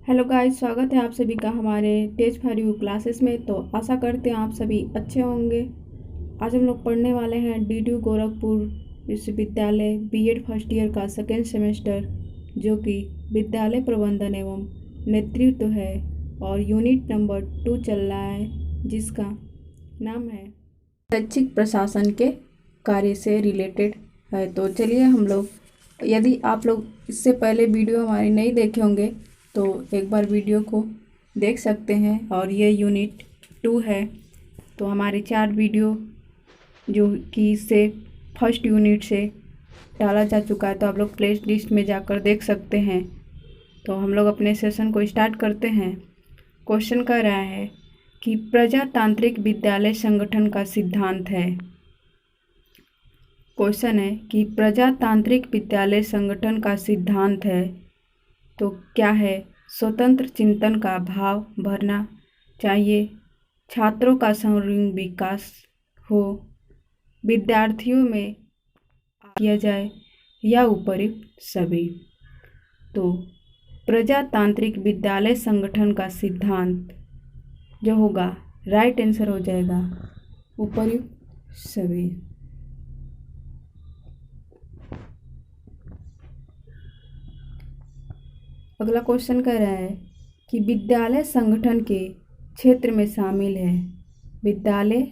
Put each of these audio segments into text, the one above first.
Hello guys, स्वागत है आप सभी का हमारे टेस्ट फॉर यू क्लासेस में। तो आशा करते हैं आप सभी अच्छे होंगे। आज हम लोग पढ़ने वाले हैं डीडू गोरखपुर विश्वविद्यालय बीएड फर्स्ट ईयर का सेकेंड सेमेस्टर, जो कि विद्यालय प्रबंधन एवं नेतृत्व है और यूनिट नंबर 2 चल रहा है, जिसका नाम है शैक्षिक प्रशासन के कार्य से रिलेटेड है। तो चलिए हम लोग, यदि आप लोग इससे पहले वीडियो हमारी नहीं देखे होंगे तो एक बार वीडियो को देख सकते हैं। और ये यूनिट 2 है, तो हमारे 4 वीडियो जो कि इससे फर्स्ट यूनिट से डाला जा चुका है, तो आप लोग प्ले लिस्ट में जाकर देख सकते हैं। तो हम लोग अपने सेशन को स्टार्ट करते हैं। क्वेश्चन कह रहा है कि प्रजातांत्रिक विद्यालय संगठन का सिद्धांत है। क्वेश्चन है कि प्रजातांत्रिक विद्यालय संगठन का सिद्धांत है, तो क्या है? स्वतंत्र चिंतन का भाव भरना चाहिए, छात्रों का सर्वांगीण विकास हो, विद्यार्थियों में किया जाए, या उपयुक्त सभी। तो प्रजातांत्रिक विद्यालय संगठन का सिद्धांत जो होगा, राइट आंसर हो जाएगा उपयुक्त सभी। अगला क्वेश्चन कह रहा है कि विद्यालय संगठन के क्षेत्र में शामिल है। विद्यालय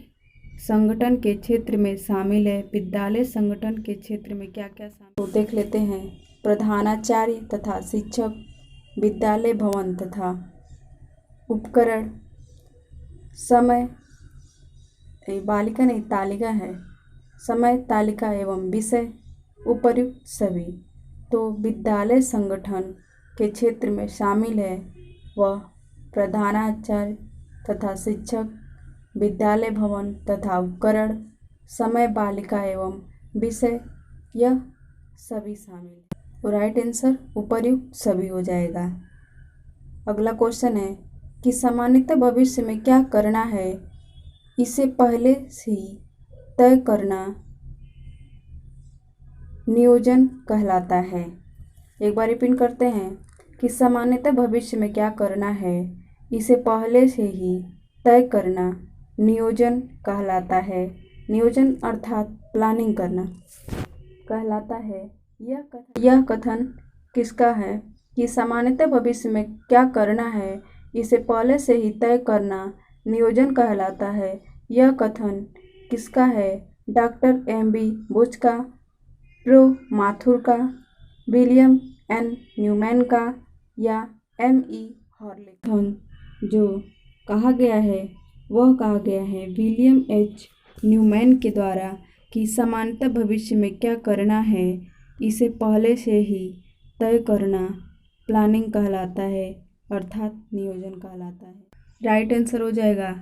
संगठन के क्षेत्र में शामिल है। विद्यालय संगठन के क्षेत्र में क्या क्या शामिल, तो देख लेते हैं। प्रधानाचार्य तथा शिक्षक, विद्यालय भवन तथा उपकरण, समय बालिका नहीं तालिका है, समय तालिका एवं विषय, उपयुक्त सभी। तो विद्यालय संगठन के क्षेत्र में शामिल है वह प्रधानाचार्य तथा शिक्षक, विद्यालय भवन तथा उपकरण, समय बालिका एवं विषय, यह सभी शामिल है। तो राइट आंसर उपयुक्त सभी हो जाएगा। अगला क्वेश्चन है कि सामान्यतः भविष्य में क्या करना है, इसे पहले से ही तय करना नियोजन कहलाता है। एक बार रिपीट करते हैं कि सामान्यतः भविष्य में क्या करना है, इसे पहले से ही तय करना नियोजन कहलाता है। नियोजन अर्थात प्लानिंग करना कहलाता है। यह कथन किसका है कि सामान्यतः भविष्य में क्या करना है, इसे पहले से ही तय करना नियोजन कहलाता है। यह कथन किसका है? Doctor MB. बुश का, प्रो माथुर का, विलियम एन न्यूमैन का, या M.E. हॉर्ले। जो कहा गया है वह कहा गया है विलियम एच न्यूमैन के द्वारा कि सामान्यतः भविष्य में क्या करना है, इसे पहले से ही तय करना प्लानिंग कहलाता है, अर्थात नियोजन कहलाता है। राइट आंसर हो जाएगा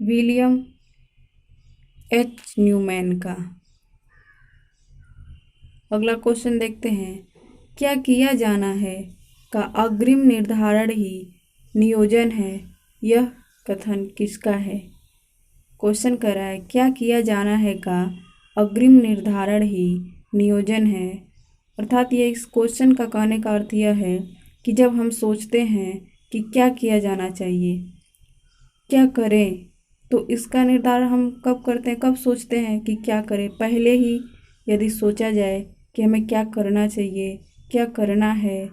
विलियम एच न्यूमैन का। अगला क्वेश्चन देखते हैं। क्या किया जाना है का अग्रिम निर्धारण ही नियोजन है, यह कथन किसका है? क्वेश्चन कर रहा है क्या किया जाना है का अग्रिम निर्धारण ही नियोजन है, अर्थात ये इस क्वेश्चन का कहने का अर्थ यह है कि जब हम सोचते हैं कि क्या किया जाना चाहिए, क्या करें, तो इसका निर्धारण हम कब करते हैं, कब सोचते हैं कि क्या करें। पहले ही यदि सोचा जाए कि हमें क्या करना चाहिए, क्या करना है,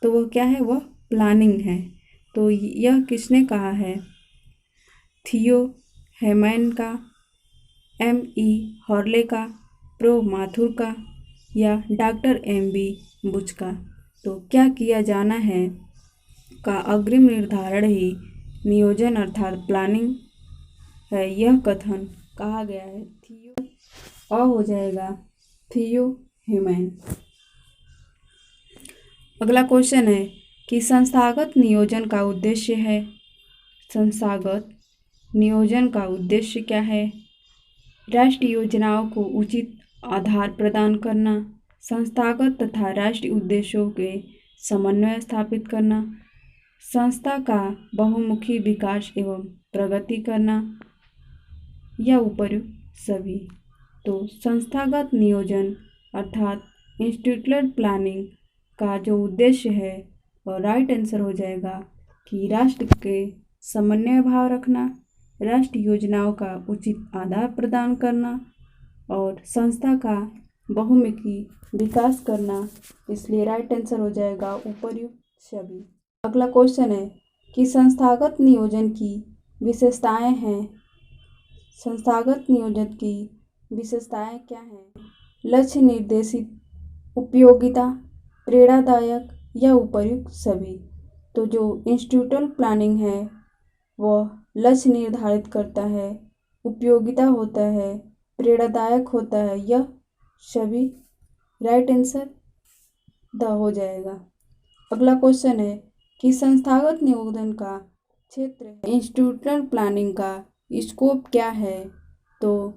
तो वह क्या है? वह प्लानिंग है। तो यह किसने कहा है? थियो हेमैन का, M.E. हॉर्ले का, प्रो माथुर का, या डॉक्टर M.B. बुश का। तो क्या किया जाना है का अग्रिम निर्धारण ही नियोजन अर्थात प्लानिंग है, यह कथन कहा गया है थियो हो जाएगा थियो हेमैन। अगला क्वेश्चन है कि संस्थागत नियोजन का उद्देश्य है। संस्थागत नियोजन का उद्देश्य क्या है? राष्ट्रीय योजनाओं को उचित आधार प्रदान करना, संस्थागत तथा राष्ट्रीय उद्देश्यों के समन्वय स्थापित करना, संस्था का बहुमुखी विकास एवं प्रगति करना, या उपयुक्त सभी। तो संस्थागत नियोजन अर्थात इंस्टीट्यूशनल प्लानिंग का जो उद्देश्य है और राइट आंसर हो जाएगा कि राष्ट्र के समन्वय भाव रखना, राष्ट्रीय योजनाओं का उचित आदान प्रदान करना और संस्था का बहुमुखी विकास करना। इसलिए राइट आंसर हो जाएगा उपर्युक्त सभी। अगला क्वेश्चन है कि संस्थागत नियोजन की विशेषताएं हैं। संस्थागत नियोजन की विशेषताएं क्या हैं? लक्ष्य निर्देशित, उपयोगिता, प्रेरणादायक या उपर्युक्त सभी। तो जो इंस्टीट्यूशनल प्लानिंग है वह लक्ष्य निर्धारित करता है, उपयोगिता होता है, प्रेरणादायक होता है, यह सभी। राइट आंसर द हो जाएगा। अगला क्वेश्चन है कि संस्थागत नियोजन का क्षेत्र है। इंस्टीट्यूशनल प्लानिंग का स्कोप क्या है? तो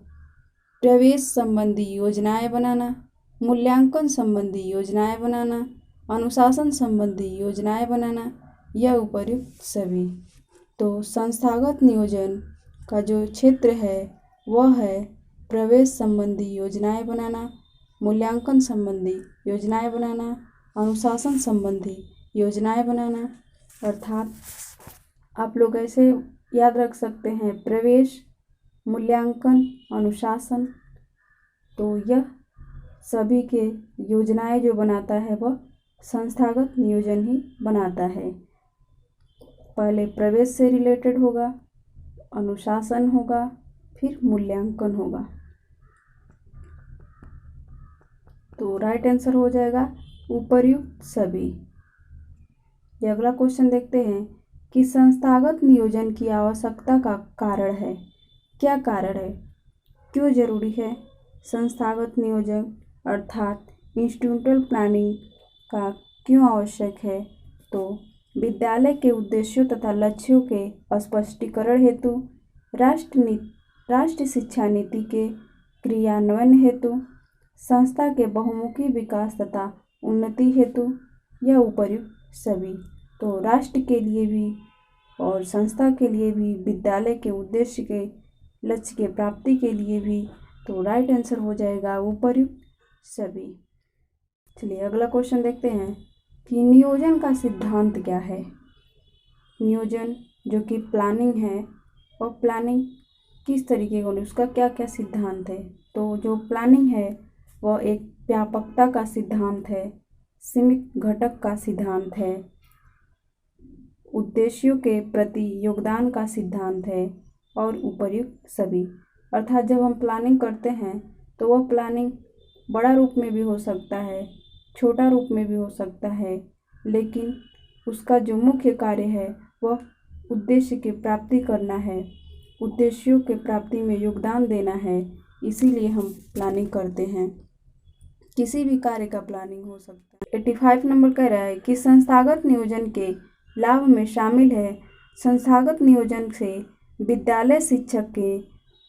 प्रवेश संबंधी योजनाएं बनाना, मूल्यांकन संबंधी योजनाएं बनाना, अनुशासन संबंधी योजनाएं बनाना या उपर्युक्त सभी। तो संस्थागत नियोजन का जो क्षेत्र है वह है प्रवेश संबंधी योजनाएं बनाना, मूल्यांकन संबंधी योजनाएं बनाना, अनुशासन संबंधी योजनाएं बनाना। अर्थात आप लोग ऐसे याद रख सकते हैं, प्रवेश, मूल्यांकन, अनुशासन। तो यह सभी के योजनाएं जो बनाता है वह संस्थागत नियोजन ही बनाता है। पहले प्रवेश से रिलेटेड होगा, अनुशासन होगा, फिर मूल्यांकन होगा। तो राइट आंसर हो जाएगा उपर्युक्त सभी। ये अगला क्वेश्चन देखते हैं कि संस्थागत नियोजन की आवश्यकता का कारण है। क्या कारण है? क्यों जरूरी है संस्थागत नियोजन अर्थात इंस्टीट्यूशनल प्लानिंग का क्यों आवश्यक है? तो विद्यालय के उद्देश्यों तथा लक्ष्यों के स्पष्टीकरण हेतु, राष्ट्रीय शिक्षा नीति के क्रियान्वयन हेतु, संस्था के बहुमुखी विकास तथा उन्नति हेतु या उपर्युक्त सभी। तो राष्ट्र के लिए भी और संस्था के लिए भी, विद्यालय के उद्देश्य के लक्ष्य के प्राप्ति के लिए भी। तो राइट आंसर हो जाएगा उपर्युक्त सभी। चलिए अगला क्वेश्चन देखते हैं कि नियोजन का सिद्धांत क्या है। नियोजन जो कि प्लानिंग है और प्लानिंग किस तरीके का, उसका क्या क्या सिद्धांत है? तो जो प्लानिंग है वह एक व्यापकता का सिद्धांत है, सीमित घटक का सिद्धांत है, उद्देश्यों के प्रति योगदान का सिद्धांत है और उपर्युक्त सभी। अर्थात जब हम प्लानिंग करते हैं तो वह प्लानिंग बड़ा रूप में भी हो सकता है, छोटा रूप में भी हो सकता है, लेकिन उसका जो मुख्य कार्य है वह उद्देश्य की प्राप्ति करना है, उद्देश्यों के प्राप्ति में योगदान देना है। इसीलिए हम प्लानिंग करते हैं। किसी भी कार्य का प्लानिंग हो सकता है। 85 नंबर कह रहा है कि संस्थागत नियोजन के लाभ में शामिल है। संस्थागत नियोजन से विद्यालय शिक्षक के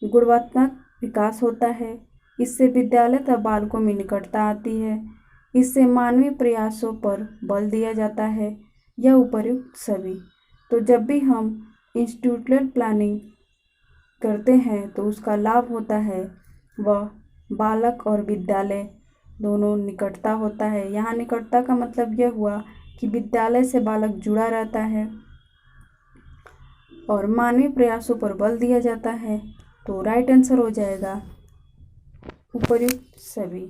गुणात्मक विकास होता है। इससे विद्यालय तथा बालकों में निकटता आती है। इससे मानवीय प्रयासों पर बल दिया जाता है। यह उपर्युक्त सभी। तो जब भी हम इंस्टीट्यूशनल प्लानिंग करते हैं तो उसका लाभ होता है वह बालक और विद्यालय दोनों निकटता होता है। यहाँ निकटता का मतलब यह हुआ कि विद्यालय से बालक जुड़ा रहता है और मानवीय प्रयासों पर बल दिया जाता है। तो राइट आंसर हो जाएगा उपर्युक्त सभी।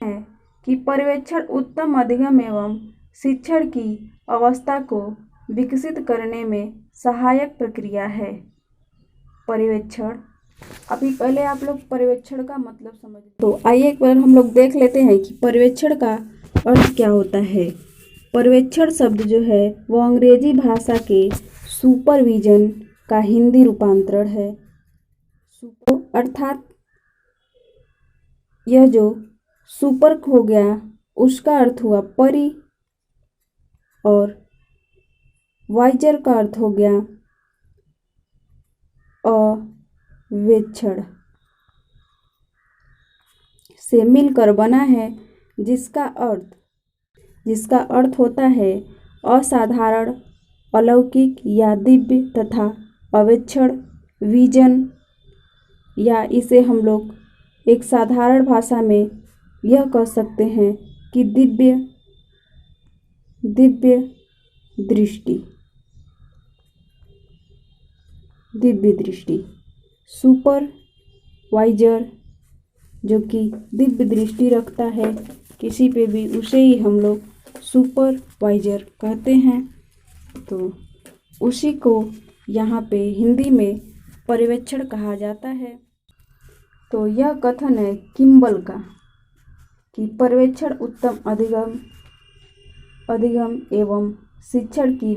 है कि पर्यवेक्षण उत्तम अधिगम एवं शिक्षण की अवस्था को विकसित करने में सहायक प्रक्रिया है। पर्यवेक्षण, अभी पहले आप लोग पर्यवेक्षण का मतलब समझ। तो आइए एक बार हम लोग देख लेते हैं कि पर्यवेक्षण का अर्थ क्या होता है। पर्यवेक्षण शब्द जो है वो अंग्रेजी भाषा के सुपरविजन का हिंदी रूपांतरण है। अर्थात यह जो सुपर हो गया उसका अर्थ हुआ परि और वाइजर का अर्थ हो गया अवेक्षण से मिलकर बना है, जिसका अर्थ होता है असाधारण, अलौकिक या दिव्य तथा अवेक्षण विजन, या इसे हम लोग एक साधारण भाषा में यह कह सकते हैं कि दिव्य दिव्य दृष्टि, दिव्य दृष्टि। सुपरवाइजर जो कि दिव्य दृष्टि रखता है किसी पे भी, उसे ही हम लोग सुपरवाइजर कहते हैं। तो उसी को यहाँ पे हिंदी में पर्यवेक्षण कहा जाता है। तो यह कथन है किम्बल का कि पर्यवेक्षण उत्तम अधिगम एवं शिक्षण की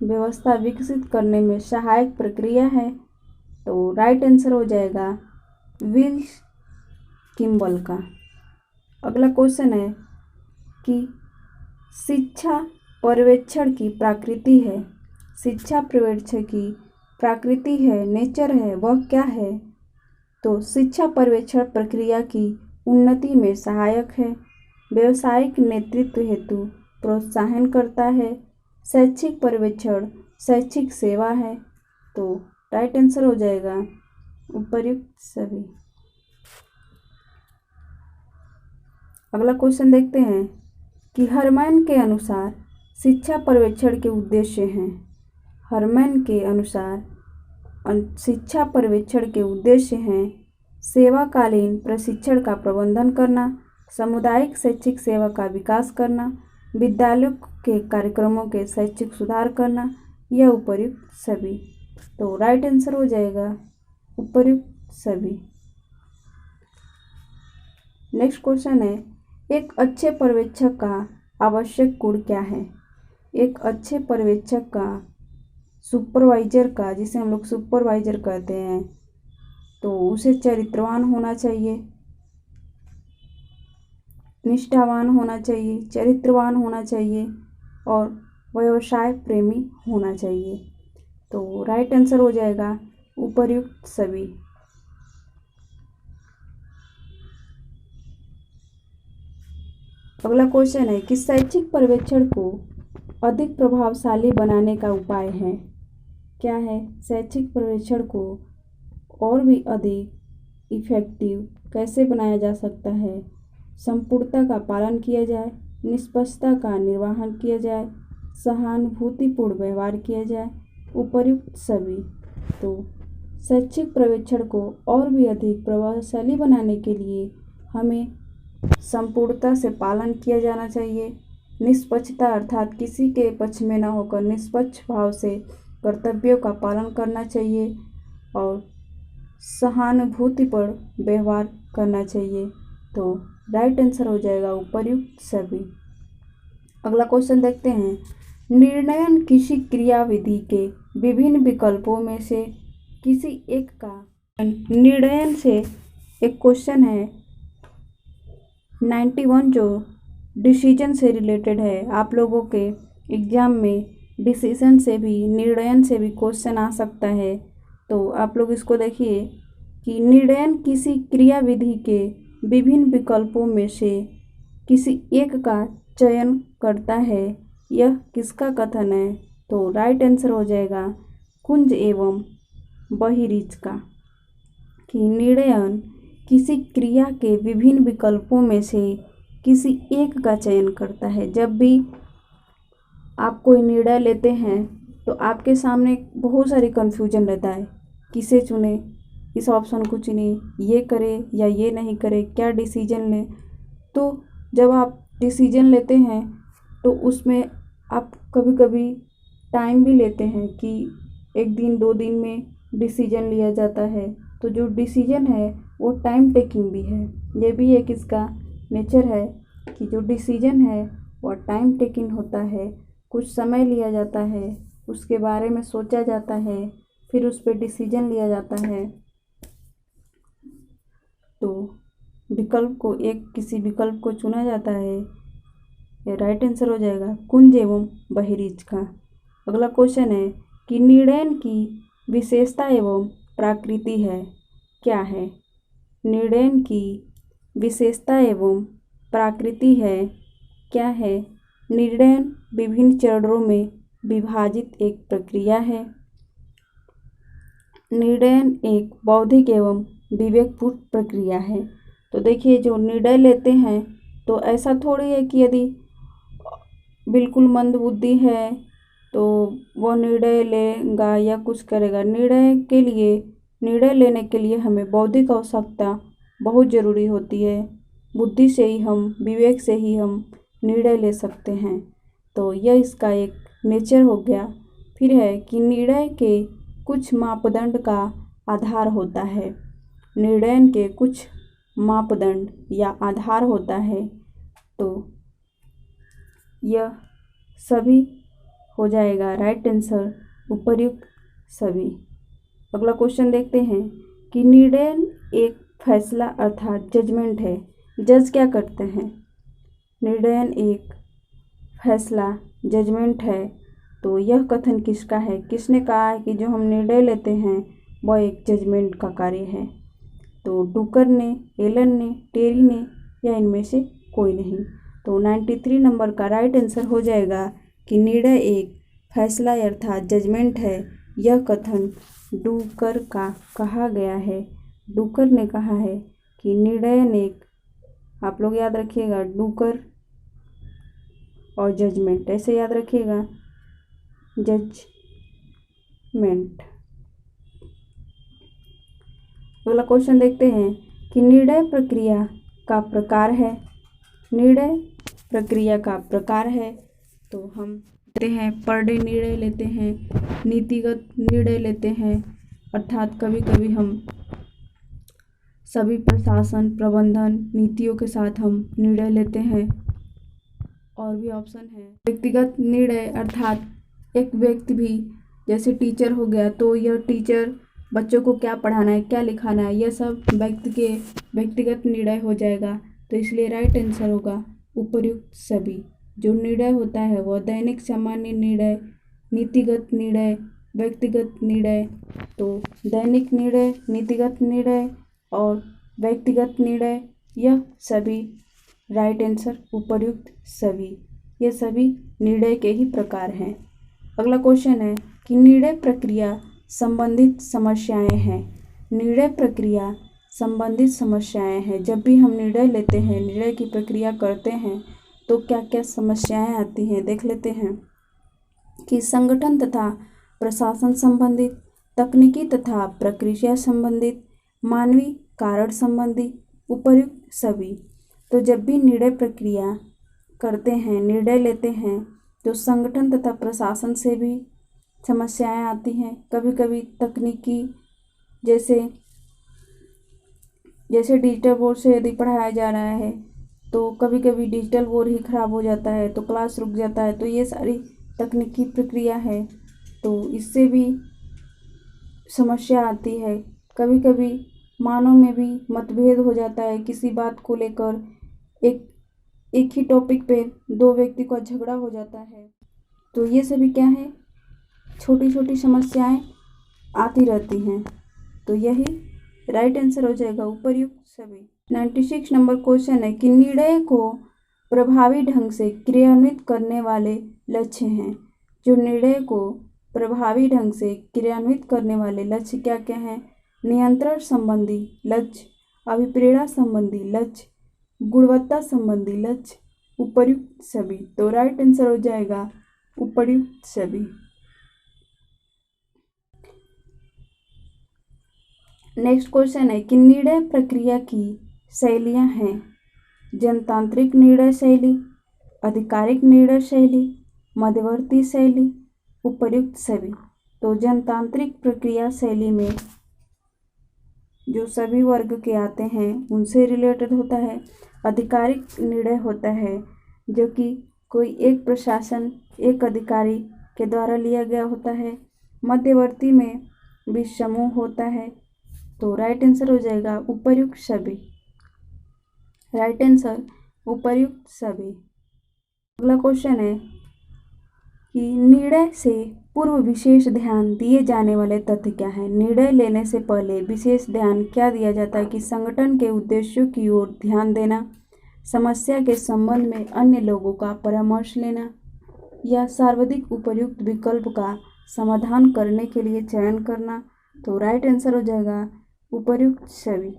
व्यवस्था विकसित करने में सहायक प्रक्रिया है। तो राइट आंसर हो जाएगा विल्स किम्बल का। अगला क्वेश्चन है कि शिक्षा पर्यवेक्षण की प्रकृति है, शिक्षा पर्यवेक्षण की प्रकृति है, नेचर है, वह क्या है? तो शिक्षा पर्यवेक्षण प्रक्रिया की उन्नति में सहायक है, व्यावसायिक नेतृत्व हेतु प्रोत्साहन करता है, शैक्षिक पर्यवेक्षण शैक्षिक सेवा है। तो राइट आंसर हो जाएगा उपर्युक्त सभी। अगला क्वेश्चन देखते हैं कि हरमैन के अनुसार शिक्षा पर्यवेक्षण के उद्देश्य हैं। हरमैन के अनुसार शिक्षा पर्यवेक्षण के उद्देश्य हैं सेवाकालीन प्रशिक्षण का प्रबंधन करना, सामुदायिक शैक्षिक सेवा का विकास करना, विद्यालयों के कार्यक्रमों के शैक्षिक सुधार करना, यह उपर्युक्त सभी। तो राइट आंसर हो जाएगा उपर्युक्त सभी। नेक्स्ट क्वेश्चन है एक अच्छे पर्यवेक्षक का आवश्यक गुण क्या है? एक अच्छे पर्यवेक्षक का, सुपरवाइजर का, जिसे हम लोग सुपरवाइजर कहते हैं, तो उसे चरित्रवान होना चाहिए, निष्ठावान होना चाहिए, चरित्रवान होना चाहिए और व्यवसाय प्रेमी होना चाहिए। तो राइट आंसर हो जाएगा उपर्युक्त सभी। अगला क्वेश्चन है कि शैक्षिक पर्यवेक्षण को अधिक प्रभावशाली बनाने का उपाय है। क्या है? शैक्षिक पर्यवेक्षण को और भी अधिक इफेक्टिव कैसे बनाया जा सकता है? संपूर्णता का पालन किया जाए, निष्पक्षता का निर्वहन किया जाए, सहानुभूतिपूर्ण व्यवहार किया जाए, उपर्युक्त सभी। तो शैक्षिक पर्यवेक्षण को और भी अधिक प्रभावशाली बनाने के लिए हमें संपूर्णता से पालन किया जाना चाहिए, निष्पक्षता अर्थात किसी के पक्ष में न होकर निष्पक्ष भाव से कर्तव्यों का पालन करना चाहिए और सहानुभूतिपूर्ण व्यवहार करना चाहिए। तो राइट आंसर हो जाएगा उपर्युक्त सभी। अगला क्वेश्चन देखते हैं निर्णयन किसी क्रियाविधि के विभिन्न विकल्पों में से किसी एक का निर्णयन से एक क्वेश्चन है 91 जो डिसीजन से रिलेटेड है। आप लोगों के एग्जाम में डिसीजन से भी, निर्णयन से भी क्वेश्चन आ सकता है। तो आप लोग इसको देखिए कि निर्णयन किसी क्रियाविधि के विभिन्न विकल्पों में से किसी एक का चयन करता है, यह किसका कथन है? तो राइट आंसर हो जाएगा कुंज एवं बहिरीज का कि निर्णयन किसी क्रिया के विभिन्न विकल्पों में से किसी एक का चयन करता है। जब भी आप कोई निर्णय लेते हैं तो आपके सामने बहुत सारी कन्फ्यूजन रहता है, किसे चुने, इस ऑप्शन को चुने, ये करे या ये नहीं करे, क्या डिसीजन लें। तो जब आप डिसीजन लेते हैं तो उसमें आप कभी कभी टाइम भी लेते हैं कि 1 दिन 2 दिन में डिसीजन लिया जाता है। तो जो डिसीजन है वो टाइम टेकिंग भी है। ये भी एक इसका नेचर है कि जो डिसीजन है वो टाइम टेकिंग होता है, कुछ समय लिया जाता है, उसके बारे में सोचा जाता है, फिर उस पर डिसीजन लिया जाता है। तो विकल्प को किसी विकल्प को चुना जाता है। ये राइट आंसर हो जाएगा कुंज एवं बहिरीज का। अगला क्वेश्चन है कि निर्णयन की विशेषता एवं प्रकृति है, क्या है? निर्णयन की विशेषता एवं प्रकृति है, क्या है? निर्णयन विभिन्न चरणों में विभाजित एक प्रक्रिया है। निर्णयन एक बौद्धिक एवं विवेकपूर्ण प्रक्रिया है। तो देखिए जो निर्णय लेते हैं तो ऐसा थोड़ी है कि यदि बिल्कुल मंदबुद्धि है तो वो निर्णय लेगा या कुछ करेगा। निर्णय लेने के लिए हमें बौद्धिक आवश्यकता बहुत ज़रूरी होती है। बुद्धि से ही हम, विवेक से ही हम निर्णय ले सकते हैं। तो यह इसका एक नेचर हो गया। फिर है कि निर्णय के कुछ मापदंड का आधार होता है। निर्णय के कुछ मापदंड या आधार होता है। तो यह सभी हो जाएगा राइट आंसर, उपर्युक्त सभी। अगला क्वेश्चन देखते हैं कि निर्णय एक फैसला अर्थात जजमेंट है। जज क्या करते हैं? निर्णय एक फैसला जजमेंट है। तो यह कथन किसका है? किसने कहा है कि जो हम निर्णय लेते हैं वह एक जजमेंट का कार्य है? तो डुकर ने, एलन ने, टेरी ने या इनमें से कोई नहीं। तो 93 नंबर का राइट आंसर हो जाएगा कि निर्णय एक फैसला अर्थात जजमेंट है। यह कथन डुकर का कहा गया है। डुकर ने कहा है कि निर्णय एक, आप लोग याद रखिएगा, डुकर और जजमेंट ऐसे याद रखिएगा, जजमेंट। अगला क्वेश्चन देखते हैं कि निर्णय प्रक्रिया का प्रकार है। निर्णय प्रक्रिया का प्रकार है तो हम लेते हैं पर डे निर्णय लेते हैं, नीतिगत निर्णय लेते हैं, अर्थात कभी कभी हम सभी प्रशासन प्रबंधन नीतियों के साथ हम निर्णय लेते हैं। और भी ऑप्शन है व्यक्तिगत निर्णय, अर्थात एक व्यक्ति भी, जैसे टीचर हो गया तो यह टीचर बच्चों को क्या पढ़ाना है, क्या लिखाना है, यह सब व्यक्ति के व्यक्तिगत निर्णय हो जाएगा। तो इसलिए राइट आंसर होगा उपर्युक्त सभी। जो निर्णय होता है वह दैनिक सामान्य निर्णय, नीतिगत निर्णय, व्यक्तिगत निर्णय। तो दैनिक निर्णय, नीतिगत निर्णय और व्यक्तिगत निर्णय, यह सभी राइट आंसर उपर्युक्त सभी। ये सभी निर्णय के ही प्रकार हैं। अगला क्वेश्चन है कि निर्णय प्रक्रिया संबंधित समस्याएं हैं। निर्णय प्रक्रिया संबंधित समस्याएं हैं। जब भी हम निर्णय लेते हैं, निर्णय की प्रक्रिया करते हैं तो क्या क्या समस्याएं आती हैं देख लेते हैं कि संगठन तथा प्रशासन संबंधित, तकनीकी तथा प्रक्रिया संबंधित, मानवीय कारण संबंधी, उपर्युक्त सभी। तो जब भी निर्णय प्रक्रिया करते हैं, निर्णय लेते हैं तो संगठन तथा प्रशासन से भी समस्याएं आती हैं। कभी कभी तकनीकी, जैसे डिजिटल बोर्ड से यदि पढ़ाया जा रहा है तो कभी कभी डिजिटल बोर्ड ही खराब हो जाता है तो क्लास रुक जाता है। तो ये सारी तकनीकी प्रक्रिया है, तो इससे भी समस्या आती है। कभी कभी मानव में भी मतभेद हो जाता है किसी बात को लेकर, एक ही टॉपिक पे दो व्यक्ति का झगड़ा हो जाता है। तो ये सभी क्या है, छोटी छोटी समस्याएं आती रहती हैं। तो यही राइट आंसर हो जाएगा उपर्युक्त सभी। 96 नंबर क्वेश्चन है कि निर्णय को प्रभावी ढंग से क्रियान्वित करने वाले लक्ष्य हैं। जो निर्णय को प्रभावी ढंग से क्रियान्वित करने वाले लक्ष्य क्या क्या हैं? नियंत्रण संबंधी लक्ष्य, अभिप्रेरणा संबंधी लक्ष्य, गुणवत्ता संबंधी लक्ष्य, उपर्युक्त सभी। तो राइट आंसर हो जाएगा उपर्युक्त सभी। नेक्स्ट क्वेश्चन है कि निर्णय प्रक्रिया की शैलियां हैं। जनतांत्रिक निर्णय शैली, आधिकारिक निर्णय शैली, मध्यवर्ती शैली, उपर्युक्त सभी। तो जनतांत्रिक प्रक्रिया शैली में जो सभी वर्ग के आते हैं उनसे रिलेटेड होता है। आधिकारिक निर्णय होता है जो कि कोई एक प्रशासन, एक अधिकारी के द्वारा लिया गया होता है। मध्यवर्ती में भी समूह होता है। तो राइट आंसर हो जाएगा उपर्युक्त सभी। राइट आंसर उपर्युक्त सभी। अगला क्वेश्चन है कि निर्णय से पूर्व विशेष ध्यान दिए जाने वाले तथ्य क्या है। निर्णय लेने से पहले विशेष ध्यान क्या दिया जाता है कि संगठन के उद्देश्यों की ओर ध्यान देना, समस्या के संबंध में अन्य लोगों का परामर्श लेना, या सर्वाधिक उपयुक्त विकल्प का समाधान करने के लिए चयन करना। तो राइट आंसर हो जाएगा उपर्युक्त सभी।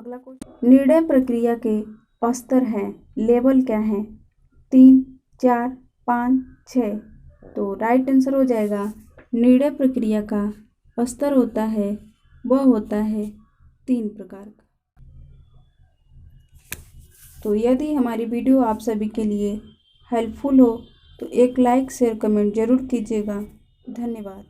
अगला क्वेश्चन, निर्णय प्रक्रिया के स्तर हैं, लेवल क्या हैं? 3, 4, 5, 6। तो राइट आंसर हो जाएगा निर्णय प्रक्रिया का स्तर होता है वह होता है 3 प्रकार का। तो यदि हमारी वीडियो आप सभी के लिए हेल्पफुल हो तो एक लाइक शेयर कमेंट जरूर कीजिएगा। धन्यवाद।